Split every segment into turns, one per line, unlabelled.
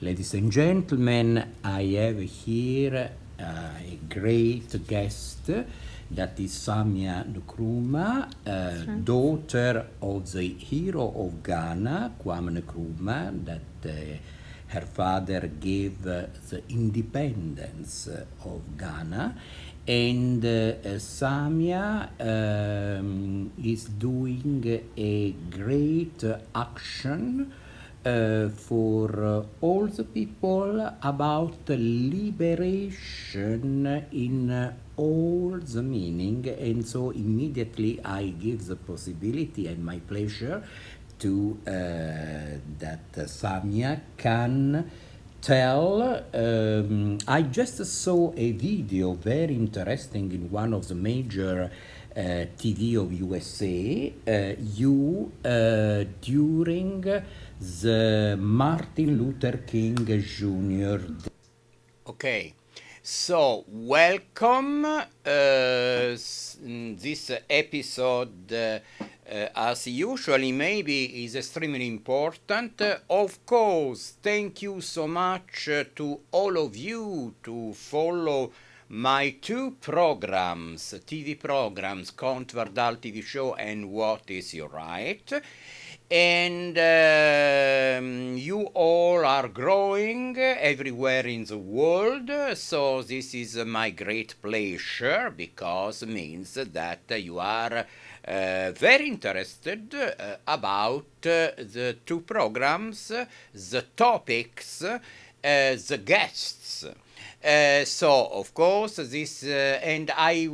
Ladies and gentlemen, I have here a great guest that is Samia Nkrumah, daughter of the hero of Ghana, Kwame Nkrumah, that her father gave the independence of Ghana. And Samia is doing a great action for all the people about liberation in all the meaning. And so immediately I give the possibility and my pleasure to that Samia can tell. I just saw a video very interesting in one of the major TV of USA, you during the Martin Luther King Jr. Okay, so welcome. This episode, as usually, maybe is extremely important. Of course, thank you so much to all of you to follow my two programs, TV programs, Wardal TV show and What is Your Right? And you all are growing everywhere in the world, so this is my great pleasure because it means that you are very interested about the two programs, the topics, the guests. So of course this and I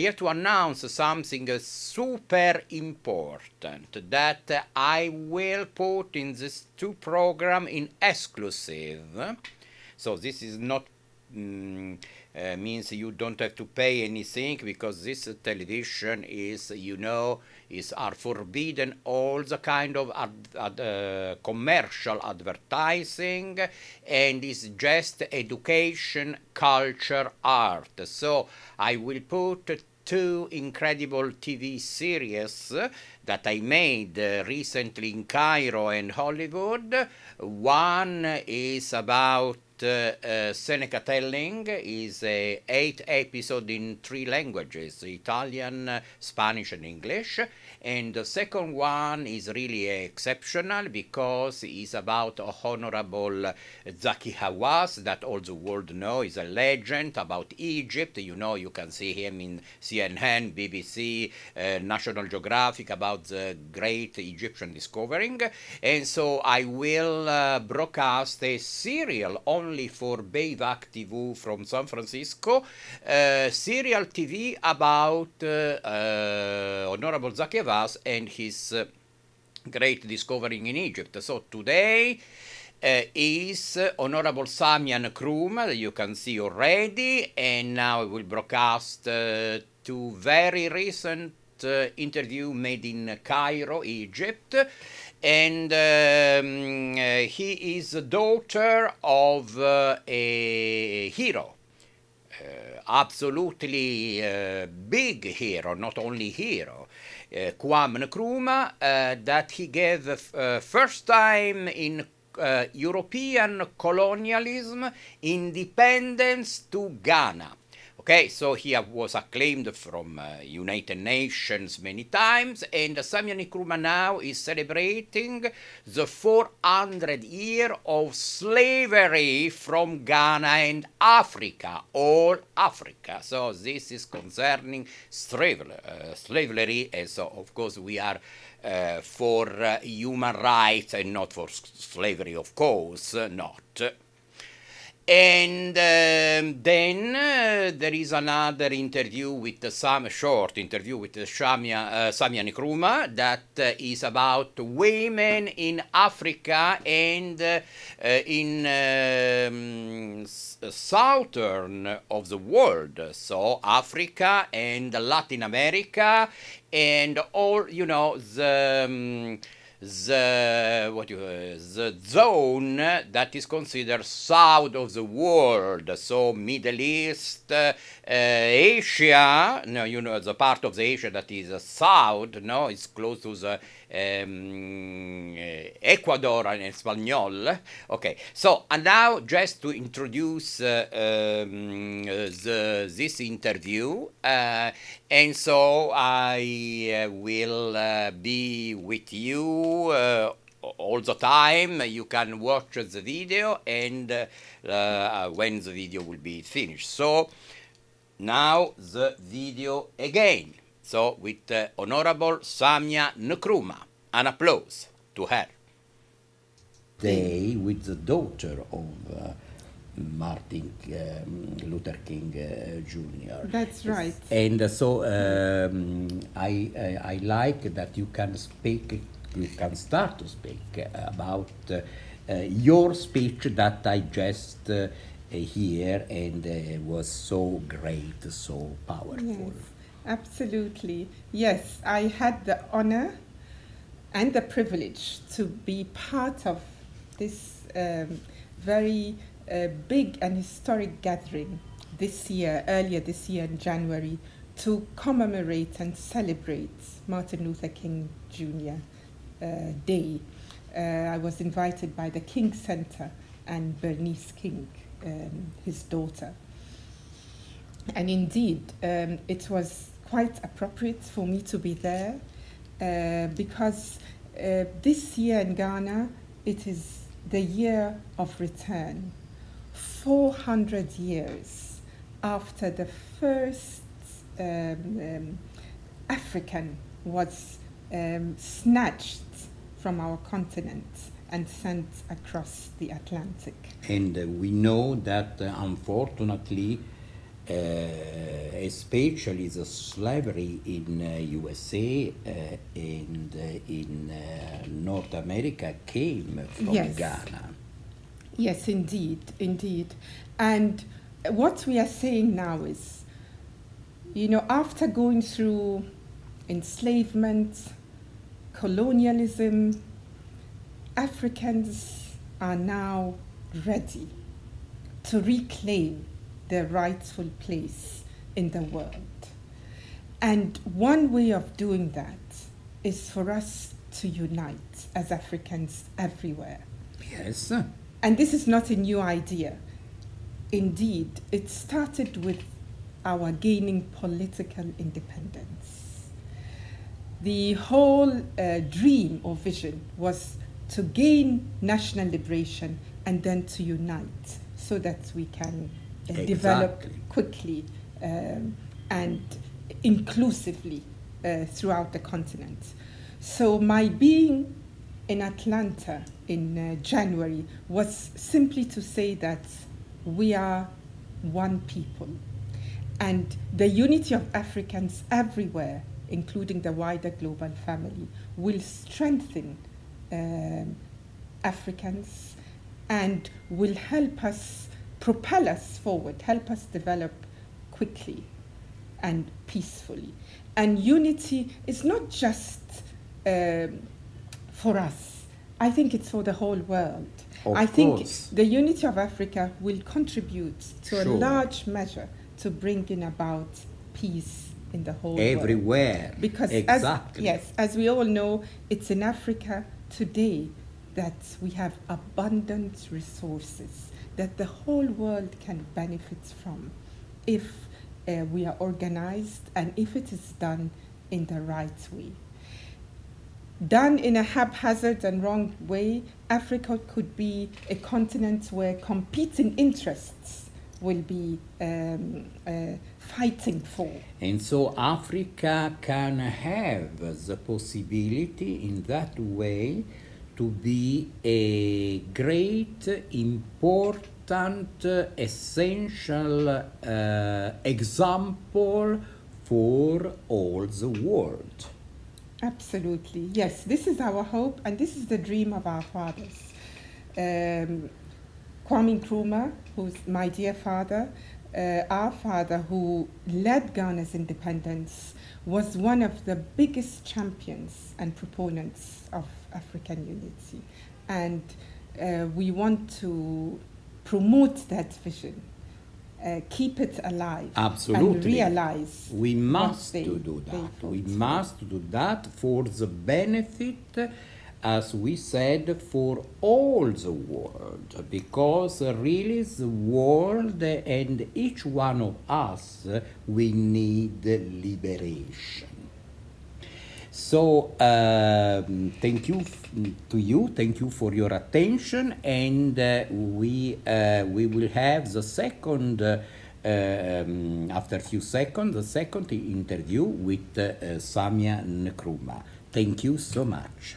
have to announce something super important that I will put in this two program in exclusive. So this is not means you don't have to pay anything because this television is, you know, are forbidden all the kind of commercial advertising and is just education, culture, art. So I will put two incredible TV series that I made recently in Cairo and Hollywood. One is about Seneca Telling, is 8 episodes in 3 languages, Italian, Spanish and English. And the second one is really exceptional because it's about Honorable Zaki Hawass, that all the world know is a legend about Egypt. You know, you can see him in CNN, BBC, National Geographic about the great Egyptian discovering. And so I will broadcast a serial only for Bayvac TV from San Francisco, serial TV about Honorable Zaki Hawass and his great discovering in Egypt. So today is Honorable Samia Nkrumah, that you can see already, and now I will broadcast two very recent interview made in Cairo, Egypt. And he is the daughter of a hero, absolutely big hero, not only hero, Kwame Nkrumah, that he gave first time in European colonialism independence to Ghana. Okay, so he was acclaimed from United Nations many times, and Samia Nkrumah now is celebrating the 400 year of slavery from Ghana and Africa, all Africa. So this is concerning slavery, and so of course we are for human rights and not for slavery, of course, not. And then there is another interview with short interview with Samia Nkrumah that is about women in Africa and in southern of the world, so Africa and Latin America and all, you know, the zone that is considered south of the world, so Middle East, Asia, no, you know, the part of the Asia that is south, no, it's close to the Ecuador en español. Okay, so and now just to introduce this interview, and so I will be with you all the time. You can watch the video and when the video will be finished. So now the video again. So with Honorable Samia Nkrumah, an applause to her. Day with the daughter of Martin Luther King Jr.
That's right.
And so I like that you can speak, you can start to speak about your speech that I just hear and was so great, so powerful.
Yes, absolutely. Yes, I had the honor and the privilege to be part of this very big and historic gathering this year, earlier this year in January, to commemorate and celebrate Martin Luther King Jr. Day. I was invited by the King Center and Bernice King, his daughter. And indeed, it was quite appropriate for me to be there because this year in Ghana, it is the year of return. 400 years after the first African was snatched from our continent and sent across the Atlantic.
And we know that unfortunately, especially the slavery in USA and in North America came from Ghana.
Yes, indeed, indeed. And what we are saying now is, you know, after going through enslavement, colonialism, Africans are now ready to reclaim their rightful place in the world. And one way of doing that is for us to unite as Africans everywhere.
Yes.
And this is not a new idea. Indeed, it started with our gaining political independence. The whole dream or vision was to gain national liberation and then to unite so that we can develop quickly and inclusively throughout the continent. So my being in Atlanta in January was simply to say that we are one people. And the unity of Africans everywhere, including the wider global family, will strengthen Africans and will help us, propel us forward, help us develop quickly and peacefully. And unity is not just for us. I think it's for the whole world. I think the unity of Africa will contribute to a large measure to bringing about peace in the whole world.
Everywhere.
Because as we all know, it's in Africa today that we have abundant resources that the whole world can benefit from if we are organized and if it is done in the right way. Done in a haphazard and wrong way, Africa could be a continent where competing interests will be fighting for.
And so Africa can have the possibility in that way to be a great, important, essential example for all the world.
Absolutely, yes. This is our hope, and this is the dream of our fathers. Kwame Nkrumah, who's my dear father, our father who led Ghana's independence, was one of the biggest champions and proponents of African unity. And we want to promote that vision keep it alive.
Absolutely.
And realize
we must
they,
do that. We
for.
must do that for the benefit, as we said, for all the world, because really the world and each one of us, we need liberation. So thank you to you. Thank you for your attention, and we will have the second. After a few seconds, the second interview with Samia Nkrumah. Thank you so much.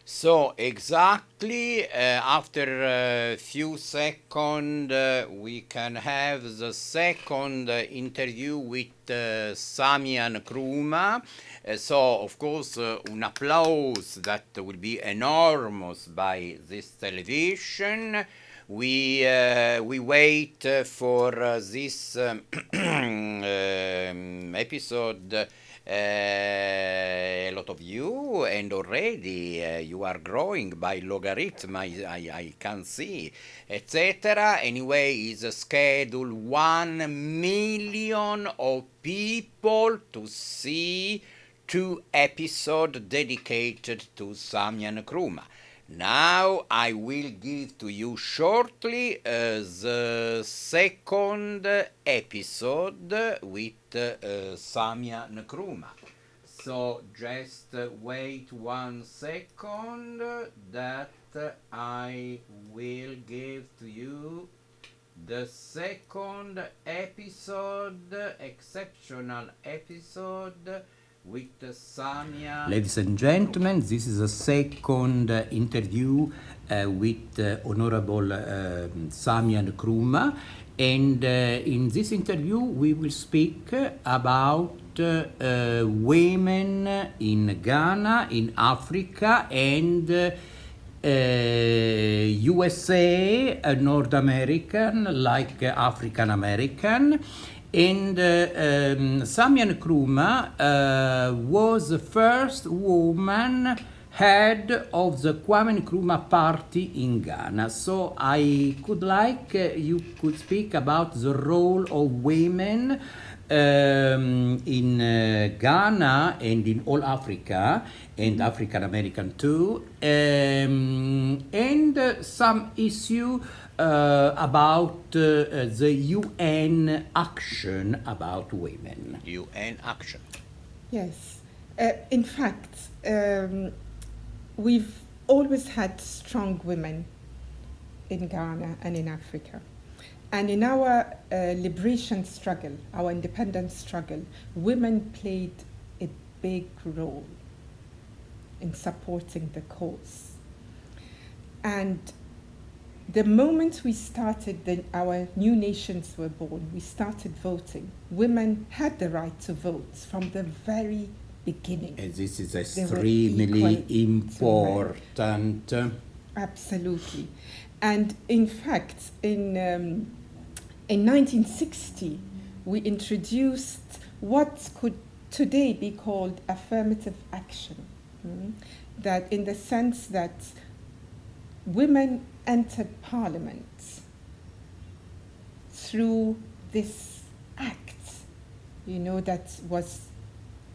So exactly after a few seconds we can have the second interview with Samia Nkrumah. So of course an applause that will be enormous by this television. We wait for this episode. A lot of you, and already you are growing by logarithm, I can see, etc. Anyway, is scheduled 1 million of people to see 2 episodes dedicated to Samia Nkrumah. Now I will give to you shortly the second episode with Samia Nkrumah. So just wait 1 second that I will give to you the second episode, exceptional episode with Samia. Ladies and gentlemen, this is the second interview with Honorable Samia Nkrumah, and in this interview we will speak about women in Ghana, in Africa, and USA, North American, like African American. And Samia Nkrumah was the first woman head of the Kwame Nkrumah party in Ghana. So I could like you could speak about the role of women in Ghana and in all Africa, and African American too, and some issue about the UN action about women. UN action.
Yes. In fact, we've always had strong women in Ghana and in Africa. And in our liberation struggle, our independence struggle, women played a big role in supporting the cause. And the moment we started, our new nations were born, we started voting. Women had the right to vote from the very beginning.
And this is extremely important.
Absolutely. And in fact, in 1960, we introduced what could today be called affirmative action. That in the sense that women entered parliament through this act, that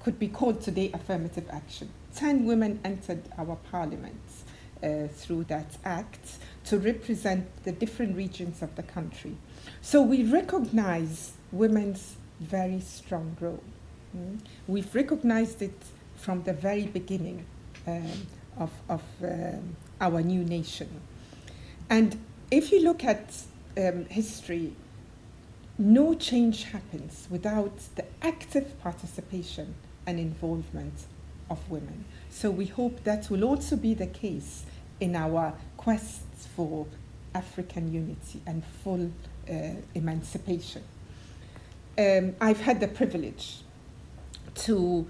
could be called today affirmative action. 10 women entered our parliament through that act to represent the different regions of the country. So we recognize women's very strong role. We've recognized it from the very beginning of our new nation. And if you look at history, no change happens without the active participation and involvement of women. So we hope that will also be the case in our quest for African unity and full emancipation. I've had the privilege to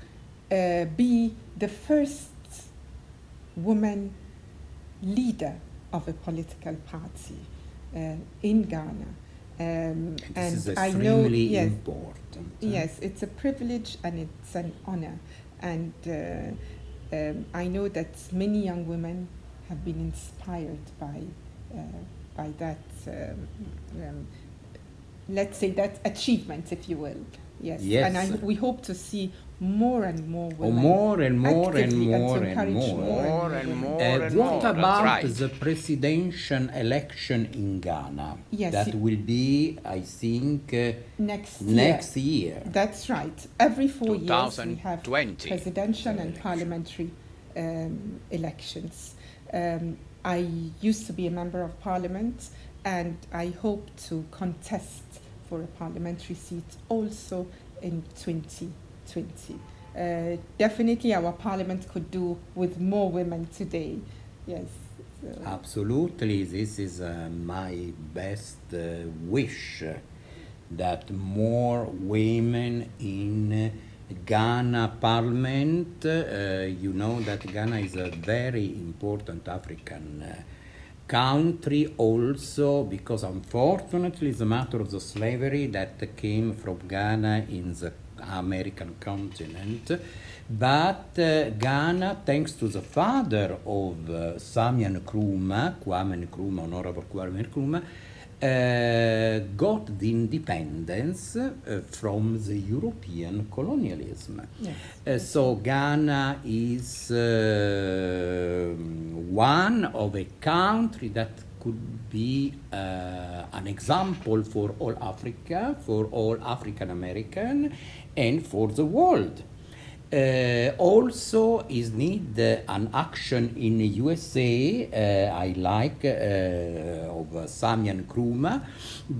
be the first woman leader of a political party in Ghana.
And this is extremely important.
Yes, it's a privilege and it's an honor. And I know that many young women have been inspired by that let's say that achievement, if you will. Yes.
Yes.
And we hope to see more and more women.
More and more and
actively
more
to
and
encourage
more.
more and more.
What about
right.
the presidential election in Ghana?
Yes,
That will be, I think,
next
year.
That's right. Every 4 years we have
2020
presidential and parliamentary elections. I used to be a member of parliament, and I hope to contest for a parliamentary seat also in 2020. Definitely our parliament could do with more women today. Yes. So. Absolutely. This is my best wish, that more women in Ghana parliament. You know that Ghana is a very important African country also, because unfortunately it's a matter of the slavery that came from Ghana in the American continent. But Ghana, thanks to the father of Samia Nkrumah, Honorable Kwame Nkrumah, got the independence from the European colonialism. Yes. So Ghana is one of a country that could be an example for all Africa, for all African American, and for the world. Also is need an action in USA, I like, of Samia Nkrumah,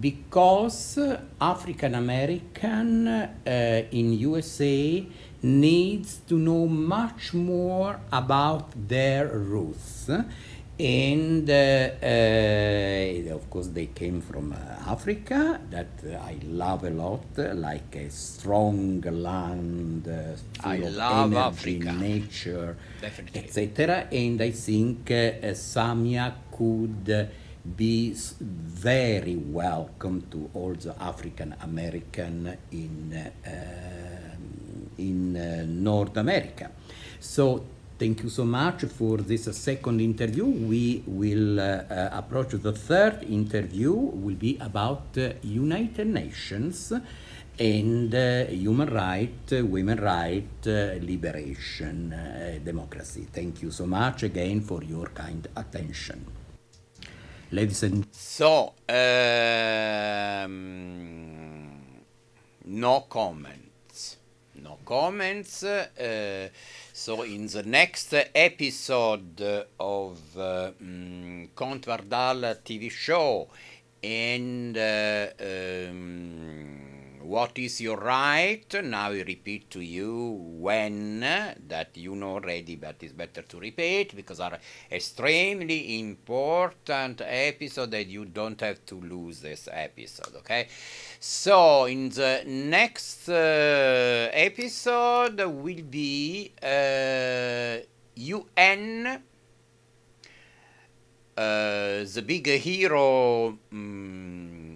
because African American in USA needs to know much more about their roots. And of course they came from Africa, that I love a lot, like a strong land, full of energy, Africa, nature, etc. And I think Samia could be very welcome to all the African American in North America. So thank you so much for this second interview. We will approach the third interview, will be about United Nations and human rights, women rights, liberation, democracy. Thank you so much again for your kind attention. Ladies and so, no comments. No comments. So in the next episode of Count Wardal TV show and what is your right? Now I repeat to you when, that you know already, but it's better to repeat because are extremely important episode that you don't have to lose this episode, okay? So in the next episode will be UN, the big hero,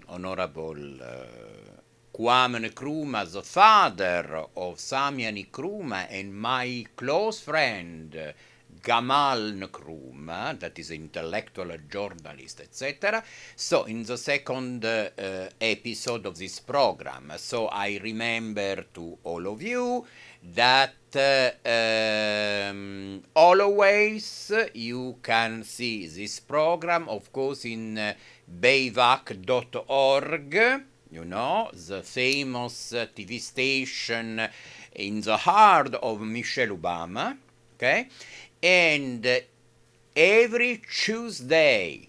Honorable Kwame Nkrumah, the father of Samia Nkrumah, and my close friend Gamal Nkrumah, that is intellectual journalist, etc. So in the second episode of this program, so I remember to all of you that always you can see this program, of course, in bayvac.org. You know, the famous TV station in the heart of Michelle Obama, okay? And every Tuesday,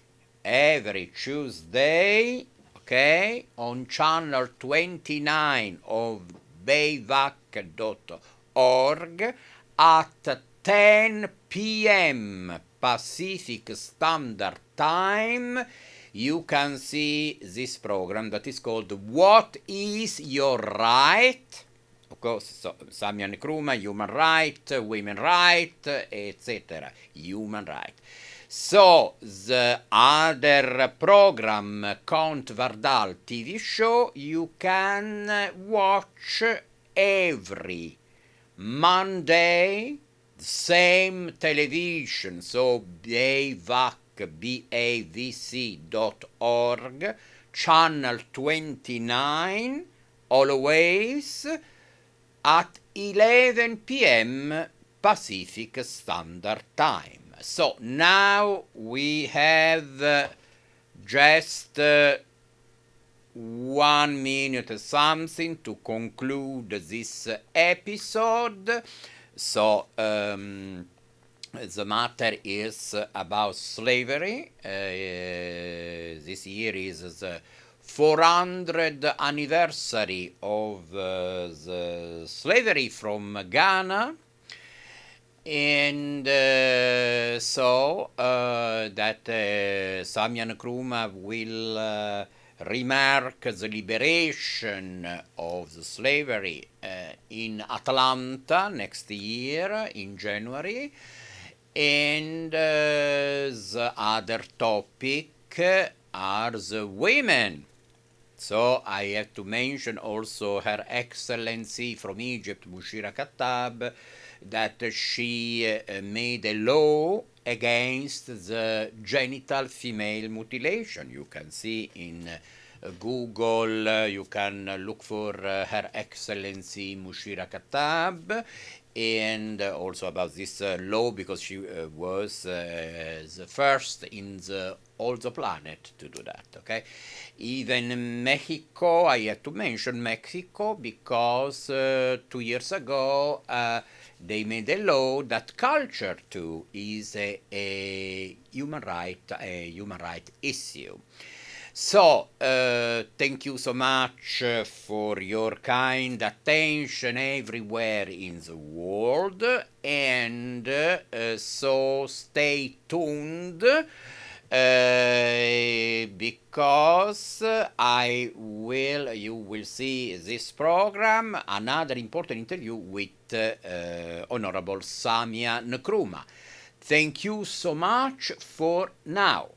okay, on channel 29 of bayvac.org at 10 p.m. Pacific Standard Time, you can see this program that is called What is Your Right? Of course, so, Samia Nkrumah, human right, women right, etc. Human right. So, the other program, Count Wardal TV show, you can watch every Monday, same television, so BAVC.org,
channel 29, always at 11 p.m. Pacific Standard Time. So now we have just 1 minute something to conclude this episode. So the matter is about slavery. This year is the 400th anniversary of the slavery from Ghana. And so that Samia Nkrumah will remark the liberation of the slavery in Atlanta next year in January. And the other topic are the women. So I have to mention also Her Excellency from Egypt, Bushira Khattab, that she made a law against the genital female mutilation. You can see in Google, you can look for Her Excellency Bushira Khattab, and also about this law, because she was the first in all the planet to do that, okay? Even Mexico, I have to mention Mexico, because 2 years ago they made a law that culture too is a human right issue. So, thank you so much for your kind attention everywhere in the world, and so stay tuned, because you will see this program, another important interview with Honorable Samia Nkrumah. Thank you so much for now.